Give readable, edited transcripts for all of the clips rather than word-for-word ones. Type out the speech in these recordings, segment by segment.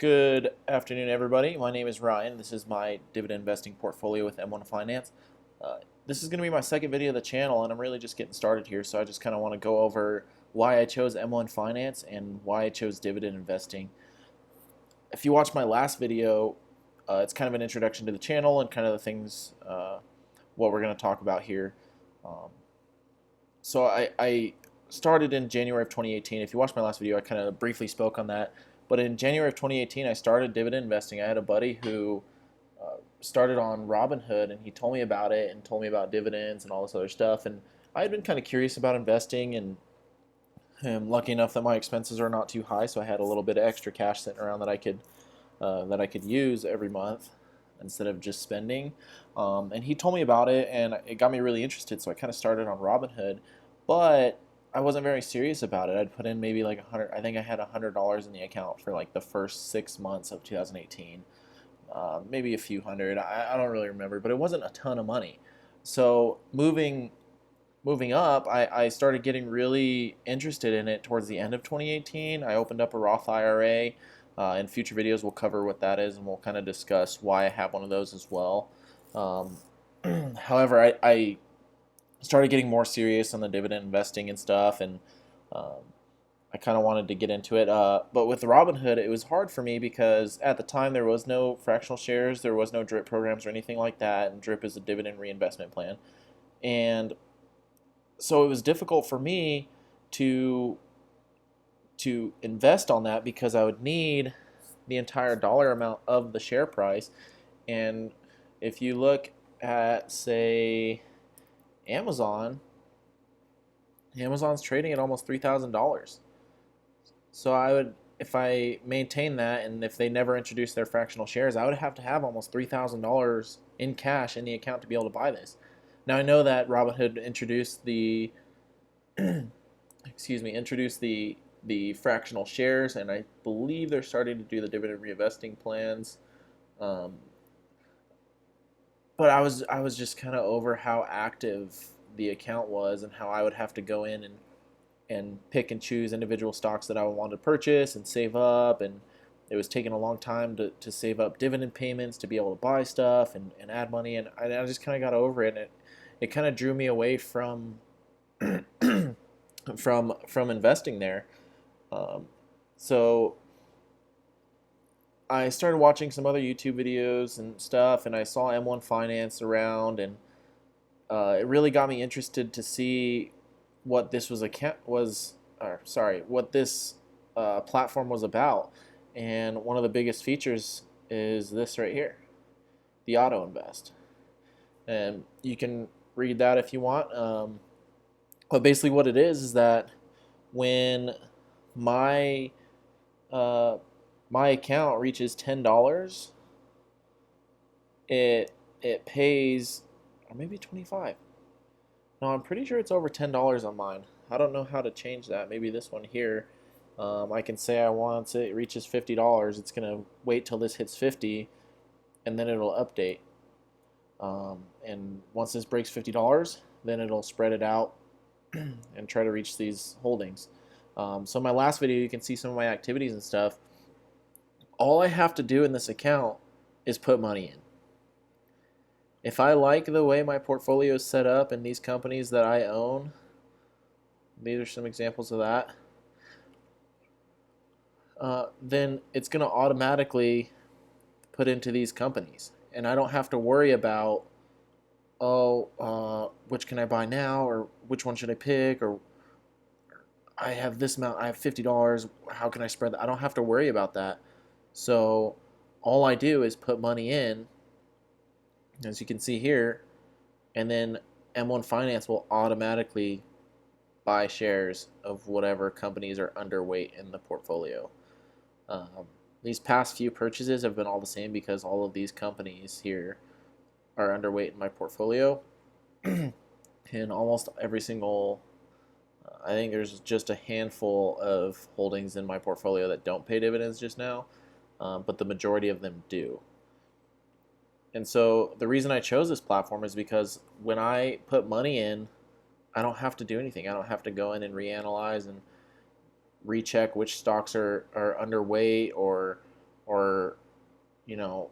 Good afternoon, everybody. My name is Ryan. This is my dividend investing portfolio with M1 Finance. This is going to be my second video of the channel, and I'm really just getting started here, so I just kind of want to go over why I chose M1 Finance and why I chose dividend investing. If you watched my last video, it's kind of an introduction to the channel and kind of the things, what we're going to talk about here. Um, so I started in January of 2018. If you watched my last video, I kind of briefly spoke on that. But in January of 2018, I started dividend investing. I had a buddy who started on Robinhood, and he told me about it and told me about dividends and all this other stuff. And I had been kind of curious about investing, and I'm lucky enough that my expenses are not too high, so I had a little bit of extra cash sitting around that I could use every month instead of just spending. And he told me about it, and it got me really interested. So I kind of started on Robinhood, but I wasn't very serious about it. I'd put in maybe like 100. I think I had $100 in the account for like the first 6 months of 2018, maybe a few hundred. I don't really remember, but it wasn't a ton of money. So moving up, I started getting really interested in it towards the end of 2018. I opened up a Roth IRA. In future videos, we'll cover what that is, and we'll kind of discuss why I have one of those as well. Um, However, I started getting more serious on the dividend investing and stuff, and um, I kind of wanted to get into it. But with Robinhood, it was hard for me because at the time there was no fractional shares, there was no DRIP programs or anything like that, and DRIP is a dividend reinvestment plan. And so it was difficult for me to invest on that because I would need the entire dollar amount of the share price. And if you look at, say, Amazon, Amazon's trading at almost $3,000. So if I maintain that, and if they never introduce their fractional shares, I would have to have almost $3,000 in cash in the account to be able to buy this. Now I know that Robinhood introduced the introduced the fractional shares, and I believe they're starting to do the dividend reinvesting plans. Um, but I was just kind of over how active the account was and how I would have to go in and pick and choose individual stocks that I would want to purchase and save up, and it was taking a long time to save up dividend payments to be able to buy stuff and add money, and I just kind of got over it, and it kind of drew me away from from investing there. Um, so I started watching some other YouTube videos and stuff, and I saw M1 Finance around, and it really got me interested to see what this what this platform was about. And one of the biggest features is this right here, the Auto Invest, and you can read that if you want. But basically, what it is that when my uh, my account reaches $10, it it pays, or maybe 25. No, I'm pretty sure it's over $10 on mine. I don't know how to change that. Maybe this one here. I can say I want it reaches $50. It's gonna wait till this hits 50, and then it'll update. And once this breaks $50, then it'll spread it out and try to reach these holdings. So in my last video, you can see some of my activities and stuff. All I have to do in this account is put money in. If I like the way my portfolio is set up and these companies that I own, these are some examples of that, then it's going to automatically put into these companies. And I don't have to worry about, which can I buy now, or which one should I pick, or I have this amount, I have $50, how can I spread that? I don't have to worry about that. So all I do is put money in, as you can see here, and then M1 Finance will automatically buy shares of whatever companies are underweight in the portfolio. Um, these past few purchases have been all the same because all of these companies here are underweight in my portfolio. And almost every single, I think there's just a handful of holdings in my portfolio that don't pay dividends just now, but the majority of them do. And so the reason I chose this platform is because when I put money in, I don't have to do anything. I don't have to go in and reanalyze and recheck which stocks are underweight or you know,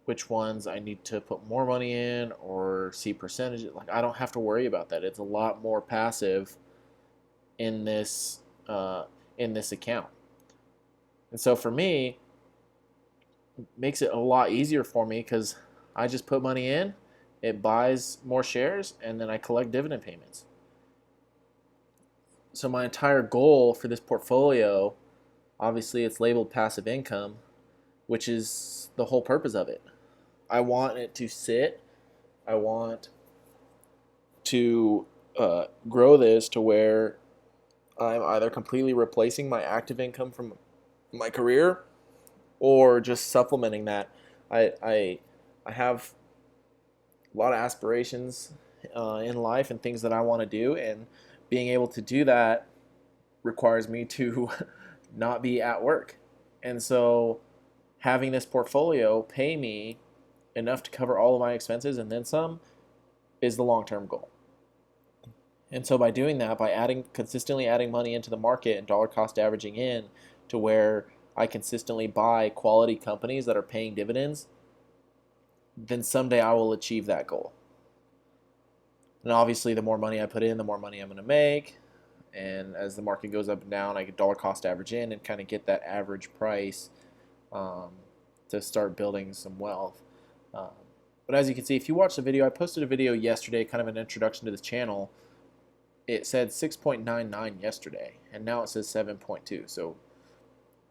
which ones I need to put more money in or see percentages. Like, I don't have to worry about that. It's a lot more passive in this uh, in this account. And so for me, it makes it a lot easier for me because I just put money in, it buys more shares, and then I collect dividend payments. So my entire goal for this portfolio, obviously it's labeled passive income, which is the whole purpose of it. I want it to sit. I want to grow this to where I'm either completely replacing my active income from my career or just supplementing that. I have a lot of aspirations in life and things that I want to do, and being able to do that requires me to not be at work. And so having this portfolio pay me enough to cover all of my expenses and then some is the long-term goal. And so by doing that, by consistently adding money into the market and dollar cost averaging in to where I consistently buy quality companies that are paying dividends, then someday I will achieve that goal. And obviously, the more money I put in, the more money I'm going to make. And as the market goes up and down, I get dollar cost average in and kind of get that average price um, to start building some wealth. Um, but as you can see, if you watch the video, I posted a video yesterday, kind of an introduction to this channel. It said 6.99 yesterday, and now it says 7.2. So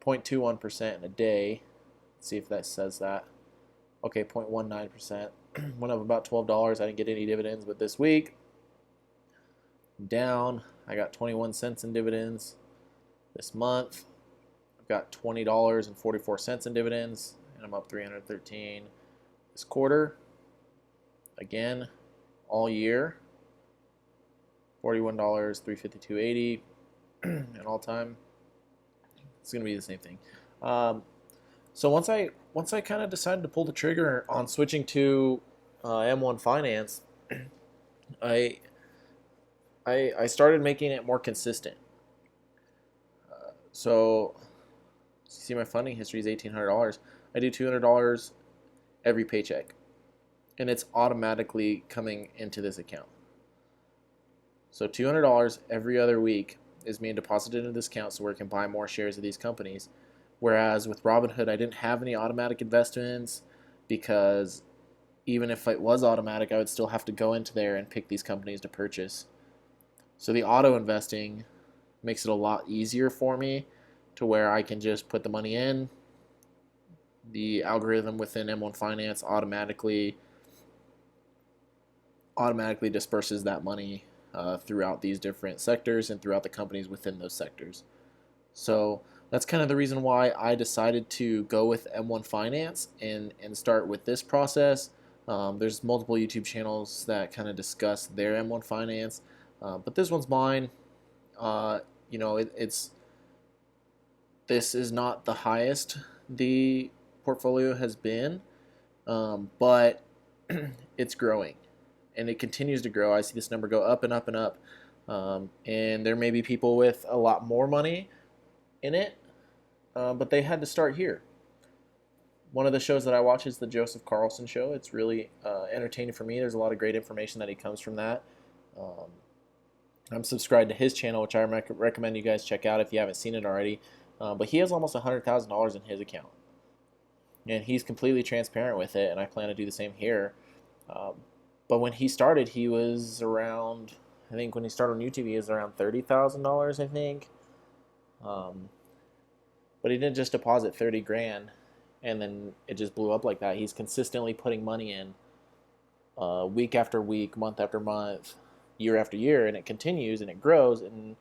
0.21% in a day. Let's see if that says that. Okay, 0.19%. Went up about $12. I didn't get any dividends, but this week, down. I got 21 cents in dividends. This month, I've got $20.44 in dividends, and I'm up 313. This quarter, again, all year, $41, $352.80, and all time. It's gonna be the same thing. So once I kind of decided to pull the trigger on switching to M1 Finance, I I started making it more consistent. So see my funding history is $1,800. I do $200 every paycheck, and it's automatically coming into this account. So $200 every other week is being deposited into this account so where I can buy more shares of these companies. Whereas with Robinhood, I didn't have any automatic investments because even if it was automatic, I would still have to go into there and pick these companies to purchase. So the auto investing makes it a lot easier for me to where I can just put the money in. The algorithm within M1 Finance automatically disperses that money throughout these different sectors and throughout the companies within those sectors. So that's kind of the reason why I decided to go with M1 Finance and start with this process. There's multiple YouTube channels that kind of discuss their M1 Finance, but this one's mine. You know, this is not the highest the portfolio has been, but it's growing, and it continues to grow. I see this number go up and up and up, and there may be people with a lot more money in it, but they had to start here. One of the shows that I watch is the Joseph Carlson show. It's really entertaining for me. There's a lot of great information that he comes from that. I'm subscribed to his channel, which I recommend you guys check out if you haven't seen it already. But he has almost $100,000 in his account, and he's completely transparent with it, and I plan to do the same here. But when he started, he was around, I think when he started on YouTube, he was around $30,000, I think. But he didn't just deposit 30 grand and then it just blew up like that. He's consistently putting money in week after week, month after month, year after year, and it continues and it grows, and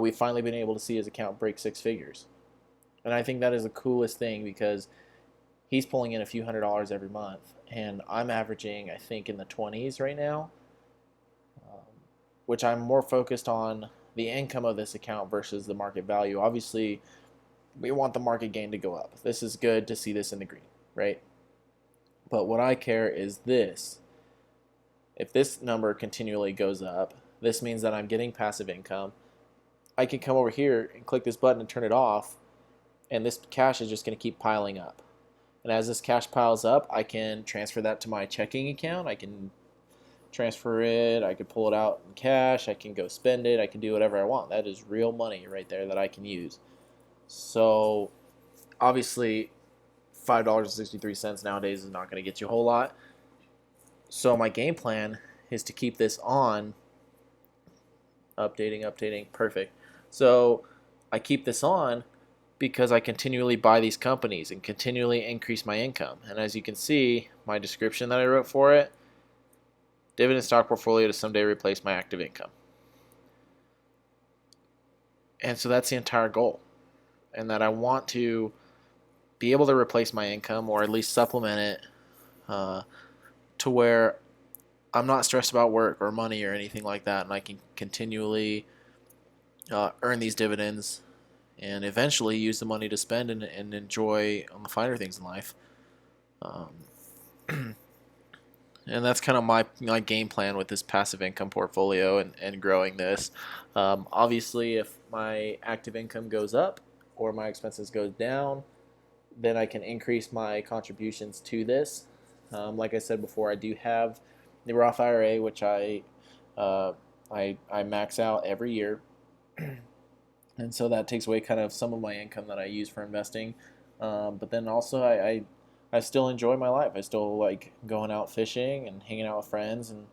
we've finally been able to see his account break six figures. And I think that is the coolest thing because he's pulling in a few $100s every month, and I'm averaging, I think, in the 20s right now, which I'm more focused on the income of this account versus the market value. Obviously, we want the market gain to go up. This is good to see this in the green, right? But what I care is this. If this number continually goes up, this means that I'm getting passive income. I can come over here and click this button and turn it off, and this cash is just going to keep piling up. And as this cash piles up, I can transfer that to my checking account. I can transfer it, I could pull it out in cash, I can go spend it, I can do whatever I want. That is real money right there that I can use. So obviously $5.63 nowadays is not going to get you a whole lot. So my game plan is to keep this on. Updating, perfect. So I keep this on because I continually buy these companies and continually increase my income. And as you can see, my description that I wrote for it, dividend stock portfolio to someday replace my active income. And so that's the entire goal. And that I want to be able to replace my income, or at least supplement it, to where I'm not stressed about work or money or anything like that, and I can continually earn these dividends and eventually use the money to spend and enjoy on the finer things in life. And that's kind of my game plan with this passive income portfolio and growing this. Obviously, if my active income goes up or my expenses goes down, then I can increase my contributions to this. Like I said before, I do have the Roth IRA, which I max out every year, and so that takes away kind of some of my income that I use for investing. But then also I still enjoy my life. I still like going out fishing and hanging out with friends, and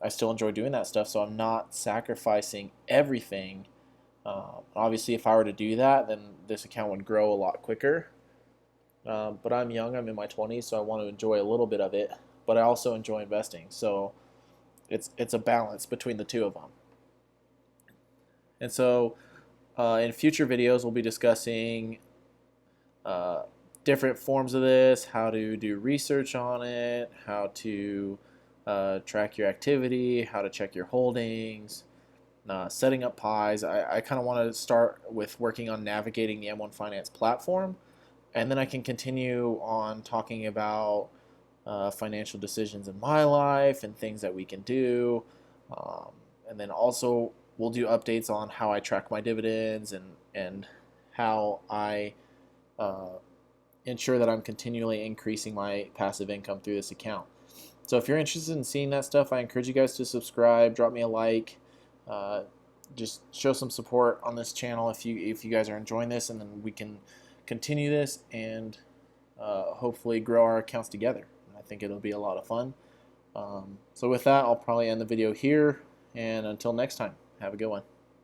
I still enjoy doing that stuff. So I'm not sacrificing everything. Obviously, if I were to do that, then this account would grow a lot quicker. But I'm young. I'm in my 20s, so I want to enjoy a little bit of it. But I also enjoy investing. So it's a balance between the two of them. And so in future videos, we'll be discussing different forms of this, how to do research on it, how to track your activity, how to check your holdings, setting up pies. I kind of want to start with working on navigating the M1 Finance platform, and then I can continue on talking about financial decisions in my life and things that we can do. And then also we'll do updates on how I track my dividends and how I ensure that I'm continually increasing my passive income through this account. So if you're interested in seeing that stuff, I encourage you guys to subscribe, drop me a like, just show some support on this channel if you guys are enjoying this, and then we can continue this and hopefully grow our accounts together. I think it'll be a lot of fun. So with that, I'll probably end the video here, and until next time, have a good one.